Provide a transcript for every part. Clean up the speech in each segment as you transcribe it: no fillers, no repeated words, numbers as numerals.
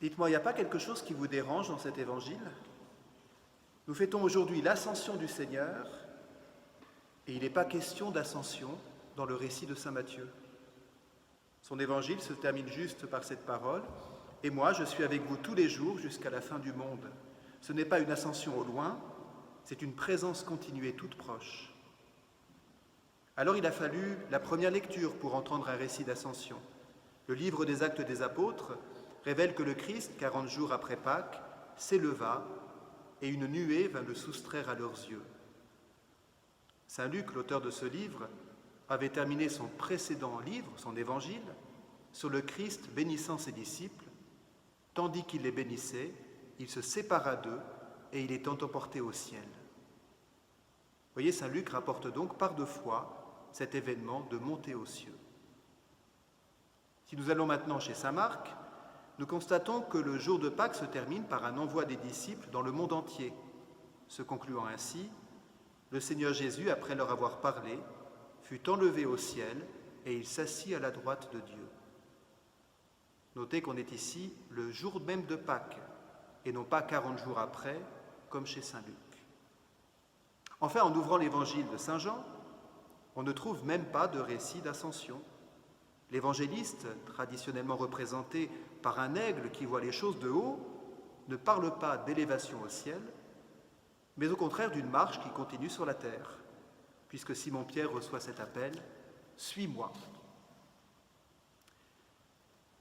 Dites-moi, il n'y a pas quelque chose qui vous dérange dans cet évangile? Nous fêtons aujourd'hui l'ascension du Seigneur et il n'est pas question d'ascension dans le récit de saint Matthieu. Son évangile se termine juste par cette parole « Et moi, je suis avec vous tous les jours jusqu'à la fin du monde ». Ce n'est pas une ascension au loin, c'est une présence continue et toute proche. Alors il a fallu la première lecture pour entendre un récit d'ascension. Le livre des Actes des Apôtres révèle que le Christ, 40 jours après Pâques, s'éleva et une nuée vint le soustraire à leurs yeux. Saint Luc, l'auteur de ce livre, avait terminé son précédent livre, son évangile, sur le Christ bénissant ses disciples. Tandis qu'il les bénissait, il se sépara d'eux et il est emporté au ciel. Vous voyez, Saint Luc rapporte donc par deux fois cet événement de montée aux cieux. Si nous allons maintenant chez saint Marc, nous constatons que le jour de Pâques se termine par un envoi des disciples dans le monde entier, se concluant ainsi, le Seigneur Jésus, après leur avoir parlé, fut enlevé au ciel et il s'assit à la droite de Dieu. Notez qu'on est ici le jour même de Pâques et non pas 40 jours après, comme chez saint Luc. Enfin, en ouvrant l'évangile de saint Jean, on ne trouve même pas de récit d'ascension. L'évangéliste, traditionnellement représenté par un aigle qui voit les choses de haut, ne parle pas d'élévation au ciel, mais au contraire d'une marche qui continue sur la terre, puisque Simon-Pierre reçoit cet appel « Suis-moi ».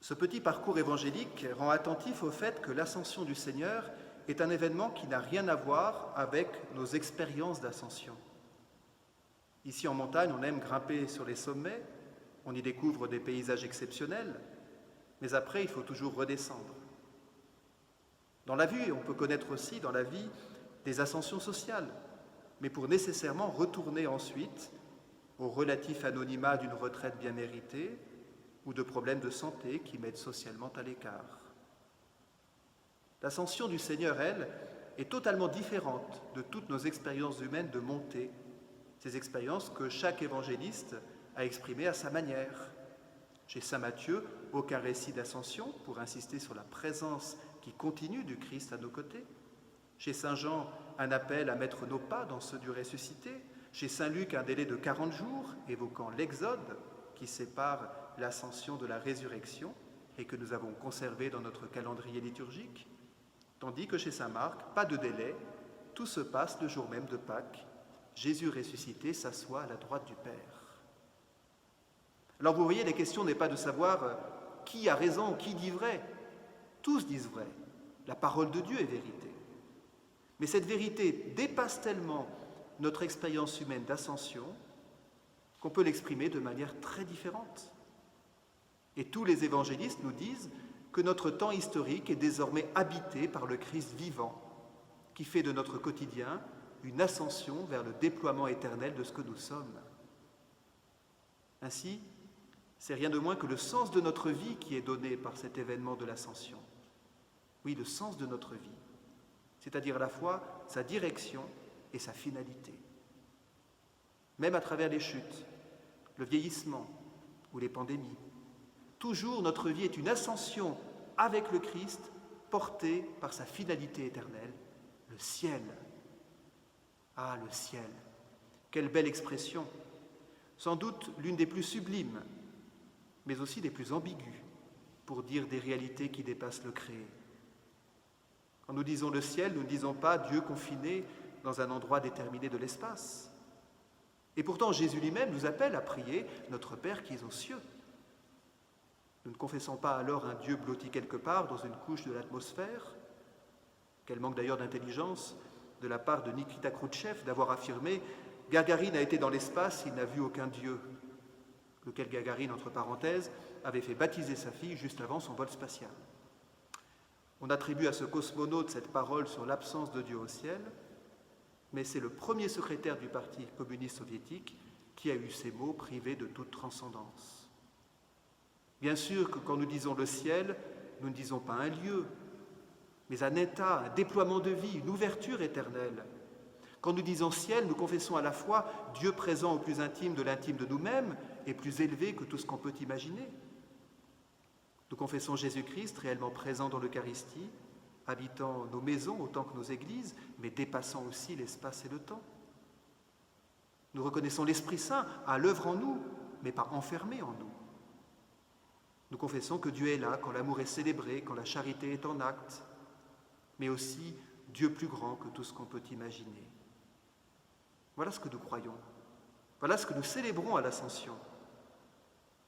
Ce petit parcours évangélique rend attentif au fait que l'ascension du Seigneur est un événement qui n'a rien à voir avec nos expériences d'ascension. Ici en montagne, on aime grimper sur les sommets, on y découvre des paysages exceptionnels, mais après, il faut toujours redescendre. Dans la vie, on peut connaître aussi dans la vie des ascensions sociales, mais pour nécessairement retourner ensuite au relatif anonymat d'une retraite bien méritée ou de problèmes de santé qui mettent socialement à l'écart. L'ascension du Seigneur, elle, est totalement différente de toutes nos expériences humaines de montée, ces expériences que chaque évangéliste a exprimées à sa manière. Chez saint Matthieu, aucun récit d'ascension pour insister sur la présence qui continue du Christ à nos côtés. Chez saint Jean, un appel à mettre nos pas dans ceux du ressuscité. Chez saint Luc, un délai de 40 jours évoquant l'exode qui sépare l'ascension de la résurrection et que nous avons conservé dans notre calendrier liturgique. Tandis que chez saint Marc, pas de délai, tout se passe le jour même de Pâques. Jésus ressuscité s'assoit à la droite du Père. Alors vous voyez, la question n'est pas de savoir qui a raison, qui dit vrai. Tous disent vrai. La parole de Dieu est vérité. Mais cette vérité dépasse tellement notre expérience humaine d'ascension qu'on peut l'exprimer de manière très différente. Et tous les évangélistes nous disent que notre temps historique est désormais habité par le Christ vivant, qui fait de notre quotidien une ascension vers le déploiement éternel de ce que nous sommes. Ainsi, c'est rien de moins que le sens de notre vie qui est donné par cet événement de l'ascension. Oui, le sens de notre vie, c'est-à-dire à la fois sa direction et sa finalité. Même à travers les chutes, le vieillissement ou les pandémies, toujours notre vie est une ascension avec le Christ portée par sa finalité éternelle, le ciel. Ah, le ciel, quelle belle expression, sans doute l'une des plus sublimes, mais aussi des plus ambiguës, pour dire des réalités qui dépassent le créé. Quand nous disons le ciel, nous ne disons pas Dieu confiné dans un endroit déterminé de l'espace. Et pourtant, Jésus lui-même nous appelle à prier notre Père qui est aux cieux. Nous ne confessons pas alors un Dieu blotti quelque part dans une couche de l'atmosphère. Quel manque d'ailleurs d'intelligence de la part de Nikita Khrouchtchev d'avoir affirmé « Gagarine a été dans l'espace, il n'a vu aucun Dieu », lequel Gagarine, entre parenthèses, avait fait baptiser sa fille juste avant son vol spatial. On attribue à ce cosmonaute cette parole sur l'absence de Dieu au ciel, mais c'est le premier secrétaire du Parti communiste soviétique qui a eu ces mots privés de toute transcendance. Bien sûr que quand nous disons le ciel, nous ne disons pas un lieu, mais un état, un déploiement de vie, une ouverture éternelle. Quand nous disons ciel, nous confessons à la fois Dieu présent au plus intime de l'intime de nous-mêmes et plus élevé que tout ce qu'on peut imaginer. Nous confessons Jésus-Christ réellement présent dans l'Eucharistie, habitant nos maisons autant que nos églises, mais dépassant aussi l'espace et le temps. Nous reconnaissons l'Esprit Saint à l'œuvre en nous, mais pas enfermé en nous. Nous confessons que Dieu est là quand l'amour est célébré, quand la charité est en acte, mais aussi Dieu plus grand que tout ce qu'on peut imaginer. Voilà ce que nous croyons. Voilà ce que nous célébrons à l'Ascension.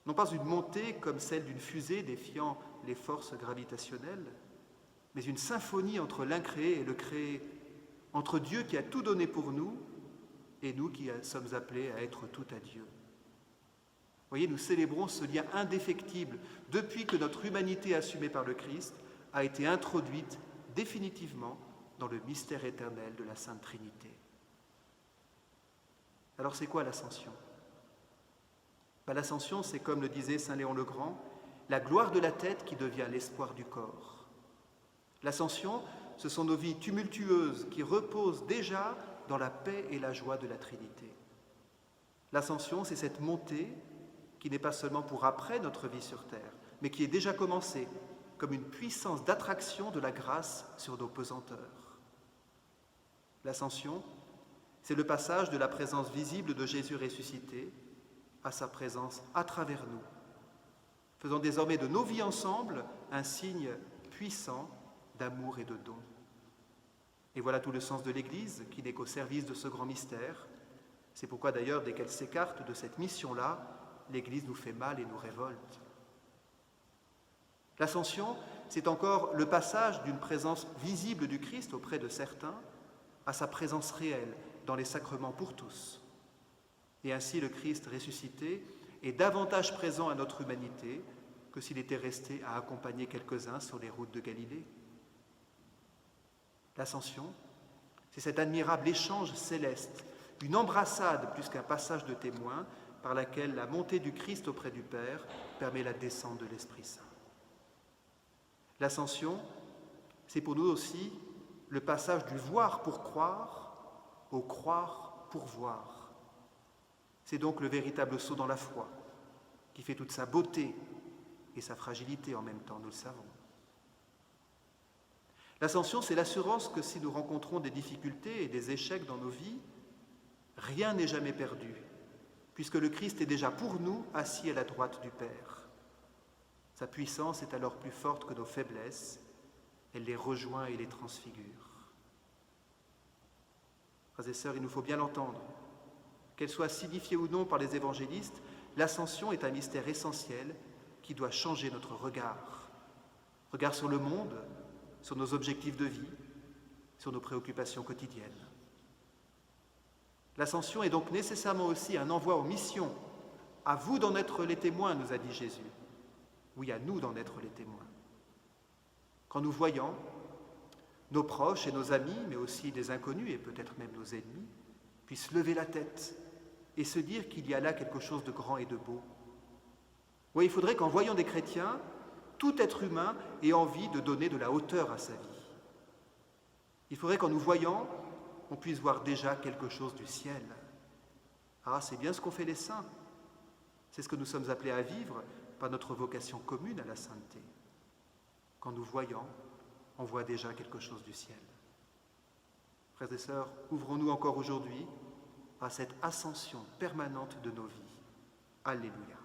Non pas une montée comme celle d'une fusée défiant les forces gravitationnelles, mais une symphonie entre l'incréé et le créé, entre Dieu qui a tout donné pour nous et nous qui sommes appelés à être tout à Dieu. Vous voyez, nous célébrons ce lien indéfectible depuis que notre humanité assumée par le Christ a été introduite définitivement dans le mystère éternel de la Sainte Trinité. Alors c'est quoi l'Ascension ? L'Ascension, c'est comme le disait saint Léon le Grand, la gloire de la tête qui devient l'espoir du corps. L'Ascension, ce sont nos vies tumultueuses qui reposent déjà dans la paix et la joie de la Trinité. L'Ascension, c'est cette montée qui n'est pas seulement pour après notre vie sur terre, mais qui est déjà commencée comme une puissance d'attraction de la grâce sur nos pesanteurs. L'Ascension, c'est le passage de la présence visible de Jésus ressuscité à sa présence à travers nous, faisant désormais de nos vies ensemble un signe puissant d'amour et de don. Et voilà tout le sens de l'Église qui n'est qu'au service de ce grand mystère. C'est pourquoi d'ailleurs, dès qu'elle s'écarte de cette mission-là, l'Église nous fait mal et nous révolte. L'Ascension, c'est encore le passage d'une présence visible du Christ auprès de certains à sa présence réelle dans les sacrements pour tous. Et ainsi le Christ ressuscité est davantage présent à notre humanité que s'il était resté à accompagner quelques-uns sur les routes de Galilée. L'Ascension, c'est cet admirable échange céleste, une embrassade plus qu'un passage de témoin par laquelle la montée du Christ auprès du Père permet la descente de l'Esprit Saint. L'Ascension, c'est pour nous aussi le passage du voir pour croire au croire pour voir. C'est donc le véritable saut dans la foi, qui fait toute sa beauté et sa fragilité en même temps, nous le savons. L'Ascension, c'est l'assurance que si nous rencontrons des difficultés et des échecs dans nos vies, rien n'est jamais perdu, puisque le Christ est déjà pour nous assis à la droite du Père. Sa puissance est alors plus forte que nos faiblesses, elle les rejoint et les transfigure. Frères et sœurs, il nous faut bien l'entendre. Qu'elle soit signifiée ou non par les évangélistes, l'Ascension est un mystère essentiel qui doit changer notre regard. Regard sur le monde, sur nos objectifs de vie, sur nos préoccupations quotidiennes. L'Ascension est donc nécessairement aussi un envoi aux missions. À vous d'en être les témoins, nous a dit Jésus. Oui, à nous d'en être les témoins. Quand nous voyons nos proches et nos amis, mais aussi des inconnus et peut-être même nos ennemis, puissent lever la tête et se dire qu'il y a là quelque chose de grand et de beau. Oui, il faudrait qu'en voyant des chrétiens, tout être humain ait envie de donner de la hauteur à sa vie. Il faudrait qu'en nous voyant, on puisse voir déjà quelque chose du ciel. Ah, c'est bien ce qu'ont fait les saints. C'est ce que nous sommes appelés à vivre par notre vocation commune à la sainteté. Quand nous voyons, on voit déjà quelque chose du ciel. Frères et sœurs, ouvrons-nous encore aujourd'hui à cette ascension permanente de nos vies. Alléluia.